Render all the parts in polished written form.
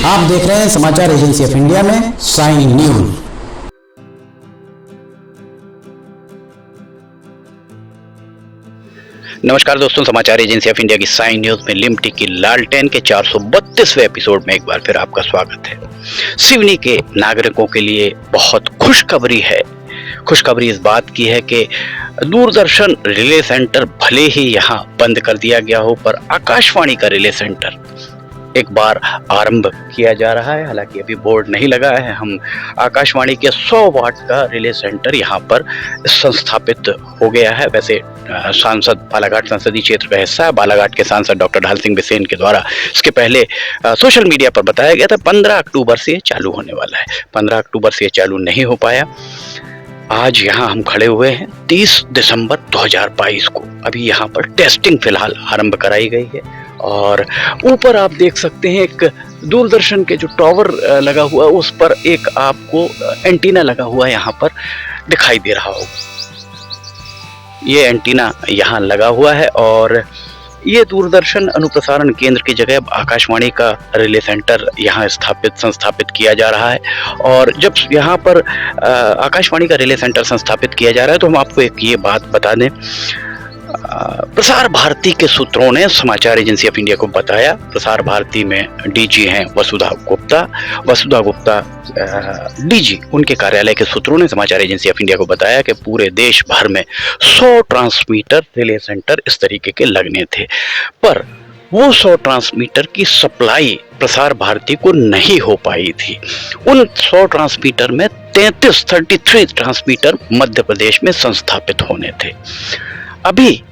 आप देख रहे हैं समाचार एजेंसी ऑफ इंडिया में साइन न्यूज। नमस्कार दोस्तों, समाचार एजेंसी ऑफ इंडिया की साइन न्यूज में लिमटी की लालटेन के 432वें एपिसोड में एक बार फिर आपका स्वागत है। सिवनी के नागरिकों के लिए बहुत खुशखबरी है। खुशखबरी इस बात की है कि दूरदर्शन रिले सेंटर भले ही यहाँ बंद कर दिया गया हो, पर आकाशवाणी का रिले सेंटर एक बार आरंभ किया जा रहा है। हालांकि अभी बोर्ड नहीं लगा है। हम आकाशवाणी के 100 वाट का रिले सेंटर यहाँ पर संस्थापित हो गया है। वैसे सांसद बालाघाट संसदीय क्षेत्र का हिस्सा है। बालाघाट के सांसद डॉक्टर ढाल सिंह बिसेन के द्वारा इसके पहले सोशल मीडिया पर बताया गया था 15 अक्टूबर से ये चालू होने वाला है। 15 अक्टूबर से ये चालू नहीं हो पाया। आज यहाँ हम खड़े हुए हैं 30 दिसंबर 2022 को। अभी यहाँ पर टेस्टिंग फिलहाल आरंभ कराई गई है और ऊपर आप देख सकते हैं एक दूरदर्शन के जो टावर लगा हुआ है उस पर एक आपको एंटीना लगा हुआ यहाँ पर दिखाई दे रहा होगा। ये एंटीना यहाँ लगा हुआ है और ये दूरदर्शन अनुप्रसारण केंद्र की जगह आकाशवाणी का रिले सेंटर यहाँ संस्थापित किया जा रहा है। और जब यहाँ पर आकाशवाणी का रिले सेंटर संस्थापित किया जा रहा है तो हम आपको एक ये बात बता दें। प्रसार भारती के सूत्रों ने समाचार एजेंसी ऑफ इंडिया को बताया। प्रसार भारती में डीजी हैं वसुधा गुप्ता डीजी, उनके कार्यालय के सूत्रों ने समाचार एजेंसी ऑफ इंडिया को बताया कि पूरे देश भर में 100 ट्रांसमीटर रिले सेंटर इस तरीके के लगने थे, पर वो 100 ट्रांसमीटर की सप्लाई प्रसार भारती को नहीं हो पाई थी। उन 100 ट्रांसमीटर में 33 ट्रांसमीटर मध्य प्रदेश में संस्थापित होने थे। अभी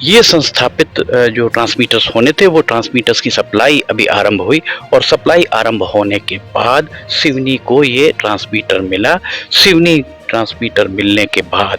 ये संस्थापित जो ट्रांसमीटर्स होने थे वो ट्रांसमीटर्स की सप्लाई अभी आरंभ हुई और सप्लाई आरंभ होने के बाद सिवनी को ये ट्रांसमीटर मिला। सिवनी ट्रांसमीटर मिलने के बाद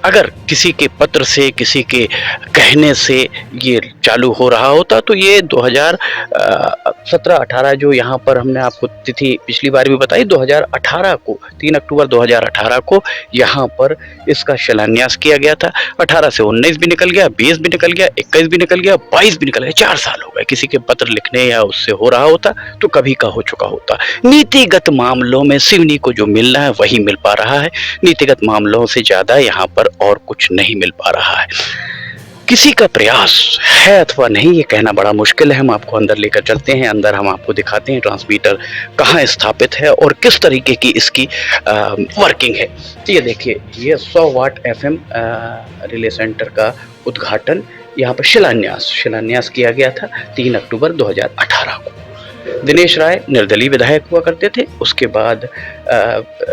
अगर किसी के पत्र से, किसी के कहने से ये चालू हो रहा होता तो ये 2017-18 जो यहाँ पर हमने आपको तिथि पिछली बार भी बताई, 2018 को 3 अक्टूबर 2018 को यहाँ पर इसका शिलान्यास किया गया था। 18 से 19 भी निकल गया, 20 भी निकल गया, 21 भी निकल गया, 22 भी निकल गया। 4 साल हो गए। किसी के पत्र लिखने या उससे हो रहा होता तो कभी का हो चुका होता। नीतिगत मामलों में सिवनी को जो मिलना है वही मिल पा रहा है। नीतिगत मामलों से ज्यादा यहाँ पर और कुछ नहीं मिल पा रहा है। किसी का प्रयास है अथवा नहीं ये कहना बड़ा मुश्किल है। हम आपको अंदर लेकर चलते हैं। अंदर हम आपको दिखाते हैं ट्रांसमीटर कहाँ स्थापित है और किस तरीके की इसकी वर्किंग है। तो ये देखिए, ये 100 वाट FM रिले सेंटर का उद्घाटन, यहाँ पर शिलान्यास किया गया था 3 अक्टूबर 2018 को। दिनेश राय निर्दलीय विधायक हुआ करते थे। उसके बाद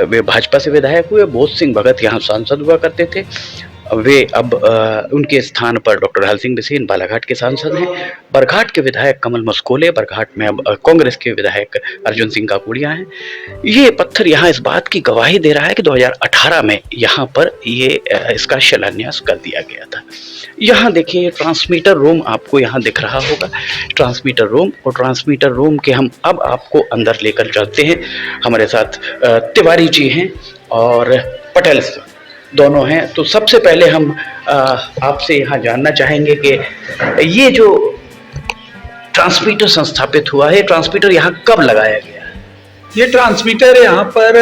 वे भाजपा से विधायक हुए। बोध सिंह भगत यहाँ सांसद हुआ करते थे। वे अब उनके स्थान पर डॉक्टर ढाल सिंह बिसेन बालाघाट के सांसद हैं। बरघाट के विधायक कमल मस्कोले बरघाट में अब कांग्रेस के विधायक अर्जुन सिंह काकोड़िया हैं। ये पत्थर यहाँ इस बात की गवाही दे रहा है कि 2018 में यहाँ पर ये इसका शिलान्यास कर दिया गया था। यहाँ देखिए ट्रांसमीटर रूम आपको यहाँ दिख रहा होगा, ट्रांसमीटर रूम। और ट्रांसमीटर रूम के हम अब आपको अंदर लेकर चलते हैं। हमारे साथ तिवारी जी हैं और पटेल दोनों हैं। तो सबसे पहले हम आपसे यहाँ जानना चाहेंगे कि ये जो ट्रांसमीटर संस्थापित हुआ है, ट्रांसमीटर यहाँ कब लगाया गया? ये ट्रांसमीटर यहाँ पर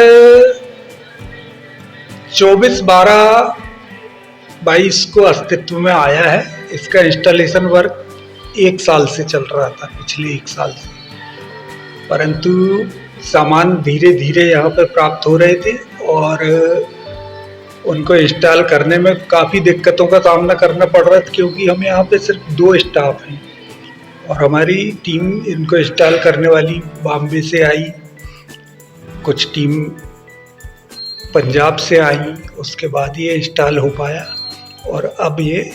24/12/22 को अस्तित्व में आया है। इसका इंस्टॉलेशन वर्क 1 साल से चल रहा था, पिछले 1 साल से, परंतु सामान धीरे धीरे यहाँ पर प्राप्त हो रहे थे और उनको इंस्टॉल करने में काफ़ी दिक्कतों का सामना करना पड़ रहा था, क्योंकि हम यहाँ पे सिर्फ 2 स्टाफ हैं और हमारी टीम इनको इंस्टॉल करने वाली बॉम्बे से आई, कुछ टीम पंजाब से आई। उसके बाद ये इंस्टॉल हो पाया और अब ये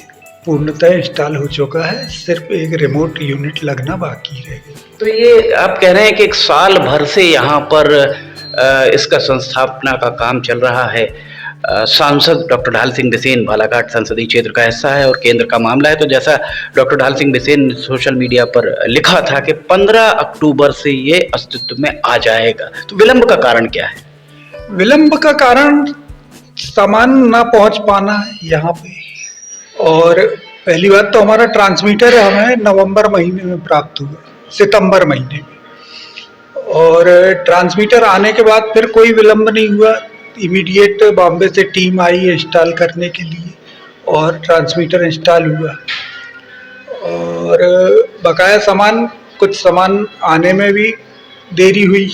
पूर्णतः इंस्टॉल हो चुका है। सिर्फ एक रिमोट यूनिट लगना बाकी रह गई। तो ये आप कह रहे हैं कि 1 साल भर से यहाँ पर इसका संस्थापना का काम चल रहा है। सांसद डॉक्टर ढाल सिंह बिसेन बालाघाट संसदीय क्षेत्र का हिस्सा है और केंद्र का मामला है। तो जैसा डॉक्टर ढाल सिंह बिसेन सोशल मीडिया पर लिखा था कि 15 अक्टूबर से ये अस्तित्व में आ जाएगा, तो विलंब का कारण क्या है? विलंब का कारण सामान ना पहुंच पाना है यहाँ पे। और पहली बात तो हमारा ट्रांसमीटर हमें नवंबर महीने में प्राप्त हुआ सितंबर महीने में। और ट्रांसमीटर आने के बाद फिर कोई विलंब नहीं हुआ, इमीडिएट बॉम्बे से टीम आई इंस्टॉल करने के लिए और ट्रांसमीटर इंस्टॉल हुआ। और बकाया कुछ सामान आने में भी देरी हुई।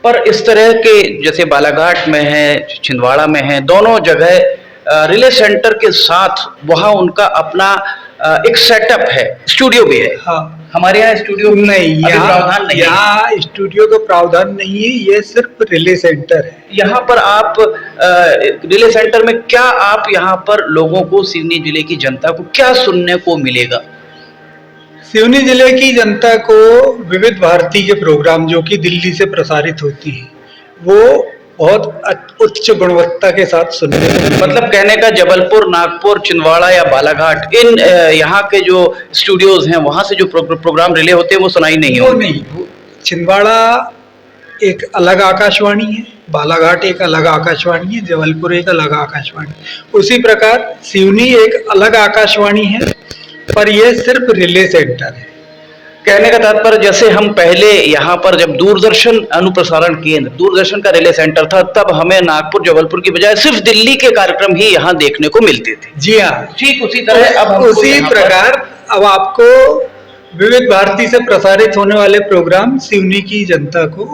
पर इस तरह के जैसे बालाघाट में है, छिंदवाड़ा में है, दोनों जगह रिले सेंटर के साथ वहाँ उनका अपना एक सेटअप है, स्टूडियो भी है। हाँ, हमारे यहाँ स्टूडियो नहीं, प्रावधान नहीं है। यहाँ स्टूडियो का प्रावधान नहीं है, ये सिर्फ रिले सेंटर है। यहाँ पर आप रिले सेंटर में क्या आप यहाँ पर लोगों को, सिवनी जिले की जनता को क्या सुनने को मिलेगा? सिवनी जिले की जनता को विविध भारती के प्रोग्राम जो कि दिल्ली से प्रसारित होती है, वो बहुत उच्च गुणवत्ता के साथ सुनने को मिलेगी। मतलब कहने का जबलपुर, नागपुर, छिंदवाड़ा या बालाघाट, इन यहाँ के जो स्टूडियोज हैं वहाँ से जो प्रोग्राम रिले होते हैं वो सुनाई नहीं वो होते। नहीं, छिंदवाड़ा एक अलग आकाशवाणी है, बालाघाट एक अलग आकाशवाणी है, जबलपुर एक अलग आकाशवाणी। उसी प्रकार सिवनी एक अलग आकाशवाणी है, पर यह सिर्फ रिले सेंटर है। कहने का तात्पर्य जैसे हम पहले यहाँ पर जब दूरदर्शन अनुप्रसारण केंद्र, दूरदर्शन का रिले सेंटर था, तब हमें नागपुर, जबलपुर की बजाय सिर्फ दिल्ली के कार्यक्रम ही यहाँ देखने को मिलते थे। जी हाँ, ठीक उसी तरह अब उसी प्रकार अब आपको विविध भारती से प्रसारित होने वाले प्रोग्राम सिवनी की जनता को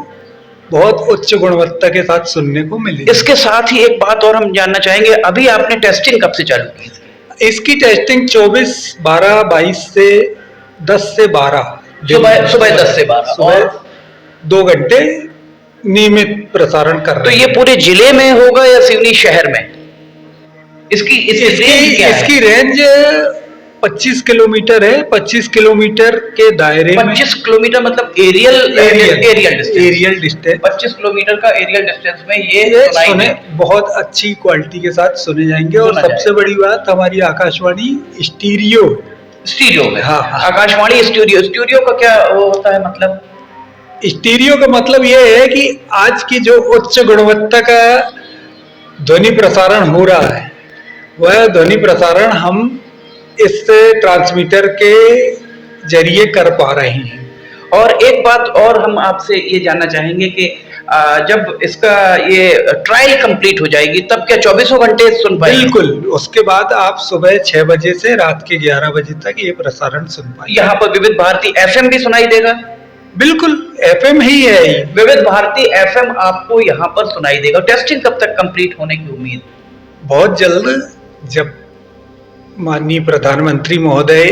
बहुत उच्च गुणवत्ता के साथ सुनने को मिले। इसके साथ ही एक बात और हम जानना चाहेंगे, अभी आपने टेस्टिंग कब से चालू की थी? इसकी टेस्टिंग 24/12/22 से 10 से 12 सुबह 10 से 12 सुबह 2 घंटे नियमित प्रसारण कर तो रहे ये पूरे जिले में होगा या सिवनी शहर में? इसकी इसकी रेंज 25 किलोमीटर है। 25 किलोमीटर के दायरे में 25 किलोमीटर मतलब एरियल डिस्टेंस। 25 किलोमीटर का एरियल डिस्टेंस में ये सुने बहुत अच्छी क्वालिटी के साथ सुने जाएंगे। और सबसे बड़ी बात, हमारी आकाशवाणी स्टीरियो में। हाँ, आकाशवाणी स्टूडियो का क्या वो होता है मतलब? स्टीरियो का मतलब ये है कि आज की जो उच्च गुणवत्ता का ध्वनि प्रसारण हो रहा है, वह ध्वनि प्रसारण हम इस ट्रांसमीटर के जरिए कर पा रहे हैं। और एक बात और हम आपसे ये जानना चाहेंगे कि जब इसका ये ट्रायल कंप्लीट हो जाएगी तब क्या 24 घंटे सुन पाएंगे? बिल्कुल, उसके बाद आप सुबह 6 बजे से रात के 11 बजे तक ये प्रसारण सुन पाएंगे। यहाँ पर विविध भारती FM भी सुनाई देगा? बिल्कुल, FM ही है। विविध भारती FM आपको यहाँ पर सुनाई देगा। टेस्टिंग कब तक कंप्लीट होने की उम्मीद? बहुत जल्द, जब माननीय प्रधानमंत्री महोदय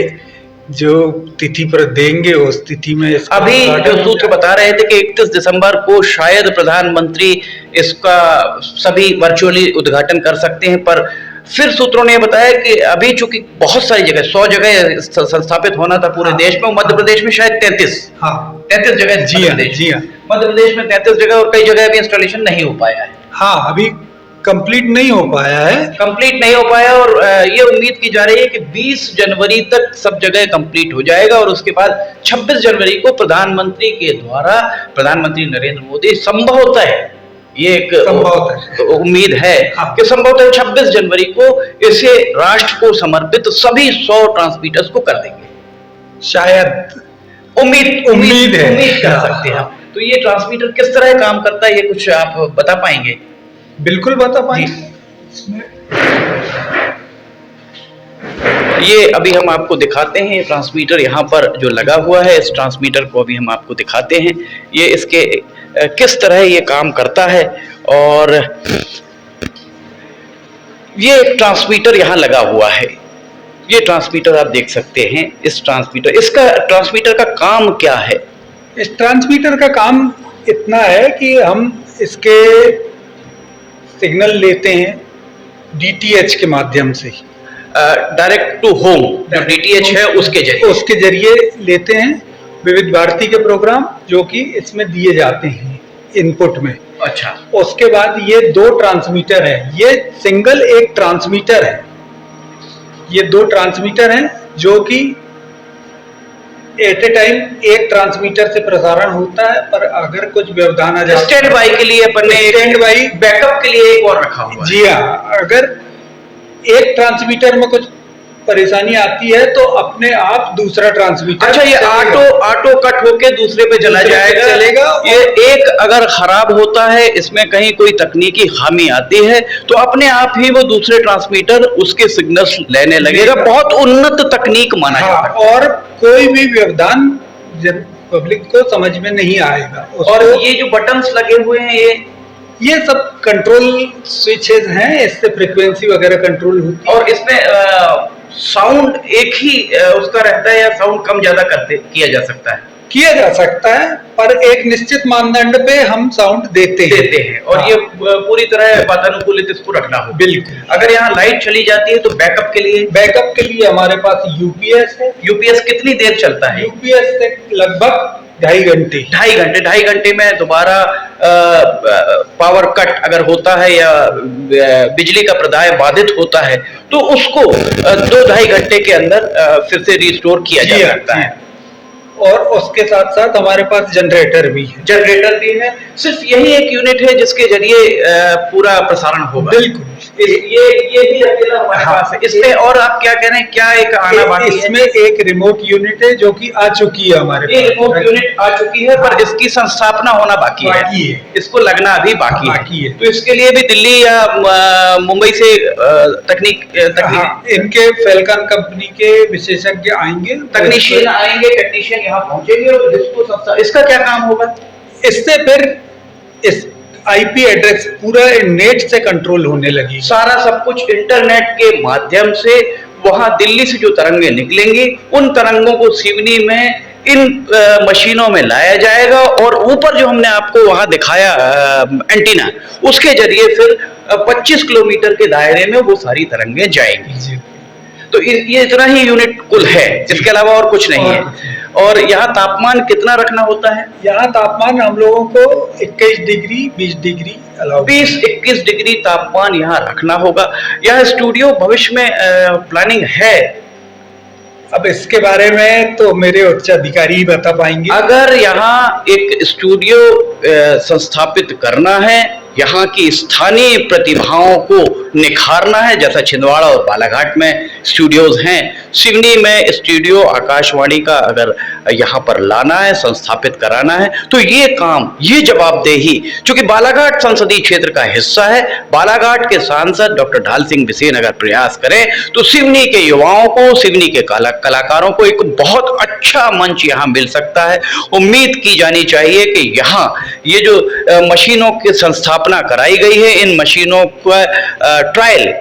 जो तिथि पर देंगे उस तिथि में। अभी जो सूत्र बता रहे थे कि 31 दिसंबर को शायद प्रधानमंत्री इसका सभी वर्चुअली उद्घाटन कर सकते हैं, पर फिर सूत्रों ने बताया कि अभी चूंकि बहुत सारी जगह 100 जगह संस्थापित होना था पूरे देश में, मध्य प्रदेश में शायद 33 जगह। जी हाँ, मध्य प्रदेश में 33 जगह और कई जगह अभी इंस्टॉलेशन नहीं हो पाया है। हाँ, अभी कंप्लीट नहीं हो पाया और ये उम्मीद की जा रही है कि 20 जनवरी तक सब जगह कंप्लीट हो जाएगा और उसके बाद 26 जनवरी को प्रधानमंत्री के द्वारा, प्रधानमंत्री नरेंद्र मोदी संभवतः है, ये एक उम्मीद है कि संभवतः 26 जनवरी को इसे राष्ट्र को समर्पित सभी 100 ट्रांसमीटर्स को कर देंगे। शायद उम्मीद कर सकते हैं। तो ये ट्रांसमीटर किस तरह काम करता है, ये कुछ आप बता पाएंगे? बिल्कुल बता पाएंगे। ये अभी हम आपको दिखाते हैं, ट्रांसमीटर यहाँ पर जो लगा हुआ है, इस ट्रांसमीटर को अभी हम आपको दिखाते हैं, ये इसके किस तरह ये काम करता है। और ये ट्रांसमीटर यहाँ लगा हुआ है, ये ट्रांसमीटर आप देख सकते हैं। इसका ट्रांसमीटर का काम क्या है? इस ट्रांसमीटर का काम इतना है कि हम इसके सिग्नल लेते हैं DTH के माध्यम से, डायरेक्ट टू होम जो DTH है उसके जरिए लेते हैं विविध भारती के प्रोग्राम जो कि इसमें दिए जाते हैं इनपुट में। अच्छा, उसके बाद ये 2 ट्रांसमीटर है, ये सिंगल एक ट्रांसमीटर है, ये 2 ट्रांसमीटर हैं जो कि एट ए टाइम एक ट्रांसमीटर से प्रसारण होता है। पर अगर कुछ व्यवधान आ जाए, स्टैंड बाई के लिए बैकअप के लिए एक और रखा हुआ है। जी हाँ, अगर एक ट्रांसमीटर में कुछ परेशानी आती है तो अपने आप दूसरा ट्रांसमीटर अच्छा, ये ऑटो कट होके दूसरे पे चला दूसरे पे जाएगा। चलेगा। ये एक अगर खराब होता है, इसमें कहीं कोई तकनीकी खामी आती है, तो अपने आप ही वो दूसरे ट्रांसमीटर उसके सिग्नल्स लेने लगेगा। बहुत उन्नत तकनीक माना हाँ, जाता है। और कोई भी व्यवधान पब्लिक को समझ में नहीं आएगा। और ये जो बटन्स लगे हुए हैं, ये सब कंट्रोल स्विचेस हैं, इससे फ्रीक्वेंसी वगैरह कंट्रोल होती है। और इसमें साउंड एक ही उसका रहता है या साउंड कम ज्यादा किया जा सकता है? किया जा सकता है, पर एक निश्चित मानदंड पे हम साउंड देते हैं। और हाँ। ये पूरी तरह वातानुकूलित इसको रखना हो। बिल्कुल। अगर यहाँ लाइट चली जाती है तो बैकअप के लिए हमारे पास यूपीएस है। यूपीएस कितनी देर चलता है? यूपीएस से लगभग 2.5 घंटे में दोबारा पावर कट अगर होता है या बिजली का प्रदाय बाधित होता है तो उसको 2-2.5 घंटे के अंदर फिर से रिस्टोर किया जा सकता है। और उसके साथ साथ हमारे पास जनरेटर भी है। सिर्फ यही एक यूनिट है जिसके जरिए पूरा प्रसारण होगा? बिल्कुल। ये भी अकेला हमारे पास है। इसमें और आप क्या कह रहे हैं, क्या एक आना बाकी है? इसमें एक रिमोट यूनिट है जो कि आ चुकी है हमारे पास। रिमोट यूनिट आ चुकी है, पर इसकी संस्थापना होना बाकी है। इसको लगना अभी बाकी है। तो इसके लिए भी दिल्ली या मुंबई से तकनीक इनके फेल्कन कंपनी के विशेषज्ञ आएंगे, टेक्नीशियन यहाँ पहुंचेंगे और इसका क्या काम होगा? इससे फिर इस आईपी एड्रेस पूरा नेट से कंट्रोल होने लगी। सारा सब कुछ इंटरनेट के माध्यम से वहां दिल्ली से जो तरंगे निकलेंगी उन तरंगों को सिवनी में इन मशीनों में लाया जाएगा और ऊपर जो हमने आपको वहां दिखाया एंटीना, उसके जरिए फिर 25 किलोमीटर के दायरे में वो सारी तरंगे जाएंगी। तो ये इतना ही यूनिट कुल है, इसके अलावा और कुछ नहीं है। और यहाँ तापमान कितना रखना होता है? यहाँ तापमान हम लोगों को 21 डिग्री 20 डिग्री 20-21 डिग्री तापमान यहाँ रखना होगा। यह स्टूडियो भविष्य में प्लानिंग है? अब इसके बारे में तो मेरे उच्च अधिकारी ही बता पाएंगे। अगर यहाँ एक स्टूडियो संस्थापित करना है, यहाँ की स्थानीय प्रतिभाओं को निखारना है, जैसा छिंदवाड़ा और बालाघाट में स्टूडियोज हैं, सिवनी में स्टूडियो आकाशवाणी का अगर यहाँ पर लाना है, संस्थापित कराना है, तो ये काम, ये जवाबदेही, चूंकि बालाघाट संसदीय क्षेत्र का हिस्सा है, बालाघाट के सांसद डॉक्टर ढाल सिंह बिसेन अगर प्रयास करें तो सिवनी के युवाओं को, सिवनी के कलाकारों को एक बहुत अच्छा मंच यहाँ मिल सकता है। उम्मीद की जानी चाहिए कि यहाँ ये जो मशीनों की संस्थापना कराई गई है, इन मशीनों का ट्रायल,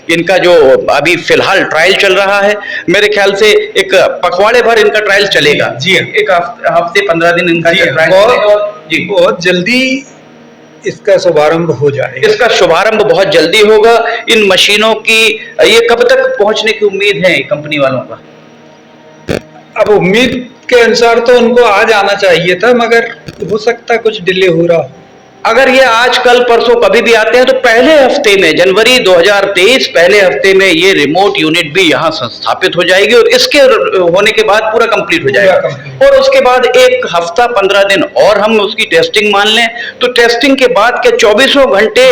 इनका जो अभी फिलहाल ट्रायल चल रहा है, मेरे ख्याल से एक पखवाड़े भर इनका ट्रायल चलेगा। जी, एक हफ्ते 15 दिन इनका ट्रायल जी, बहुत जल्दी इसका शुभारंभ हो जाएगा। इसका शुभारंभ बहुत जल्दी होगा। इन मशीनों की ये कब तक पहुंचने की उम्मीद है कंपनी वालों का? अब उम्मीद के अनुसार तो उनको आज आना चाहिए था, मगर हो सकता है कुछ डिले हो रहा। अगर ये आज कल परसों कभी भी आते हैं तो पहले हफ्ते में, जनवरी 2023 पहले हफ्ते में ये रिमोट यूनिट भी यहाँ संस्थापित हो जाएगी और इसके होने के बाद पूरा कंप्लीट हो जाएगा। और उसके बाद एक हफ्ता 15 दिन और हम उसकी टेस्टिंग मान लें तो टेस्टिंग के बाद क्या 24 घंटे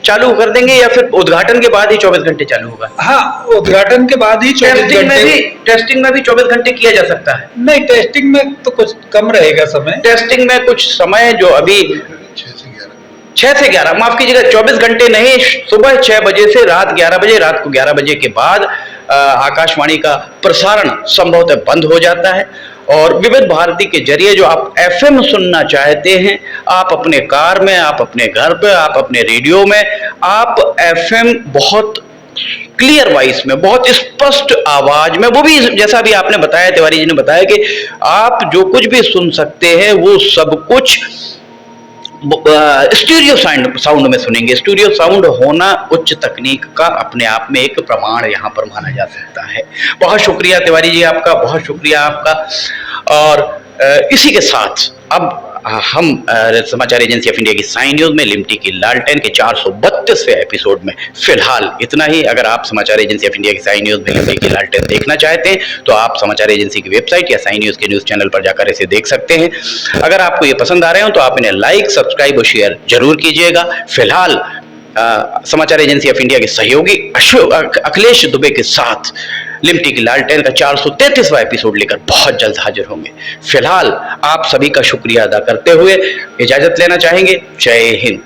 चालू कर देंगे या फिर उद्घाटन के बाद ही 24 घंटे चालू होगा? हाँ, उद्घाटन के बाद ही 24 में भी 24 घंटे किया जा सकता है। नहीं, टेस्टिंग में तो कुछ कम रहेगा समय। टेस्टिंग में कुछ समय जो अभी 6 से 11, माफ कीजिएगा, 24 घंटे नहीं, सुबह 6 बजे से रात 11 बजे, रात को 11 बजे के बाद आकाशवाणी का प्रसारण संभवतः बंद हो जाता है और विविध भारती के जरिए जो आप एफएम सुनना चाहते हैं, आप अपने कार में, आप अपने घर पे, आप अपने रेडियो में, आप एफएम बहुत क्लियर वॉइस में, बहुत स्पष्ट आवाज में, वो भी जैसा भी आपने बताया, तिवारी जी ने बताया कि आप जो कुछ भी सुन सकते हैं वो सब कुछ स्टूडियो साउंड में सुनेंगे। स्टूडियो साउंड होना उच्च तकनीक का अपने आप में एक प्रमाण यहाँ पर माना जा सकता है। बहुत शुक्रिया तिवारी जी आपका, बहुत शुक्रिया आपका। और इसी के साथ अब हम समाचार एजेंसी ऑफ इंडिया की साइन न्यूज में लिमटी की लालटेन के 432वें एपिसोड में फिलहाल इतना ही। अगर आप समाचार एजेंसी ऑफ इंडिया की साइन न्यूज में लिमटी की लालटेन देखना चाहते हैं तो आप समाचार एजेंसी की वेबसाइट या साइन न्यूज के न्यूज चैनल पर जाकर इसे देख सकते हैं। अगर आपको ये पसंद आ रहे हो तो आप इन्हें लाइक, सब्सक्राइब और शेयर जरूर कीजिएगा। फिलहाल समाचार एजेंसी ऑफ इंडिया के सहयोगी अखिलेश दुबे के साथ लिमटी की लालटेन का 433वां एपिसोड लेकर बहुत जल्द हाजिर होंगे। फिलहाल आप सभी का शुक्रिया अदा करते हुए इजाजत लेना चाहेंगे। जय हिंद।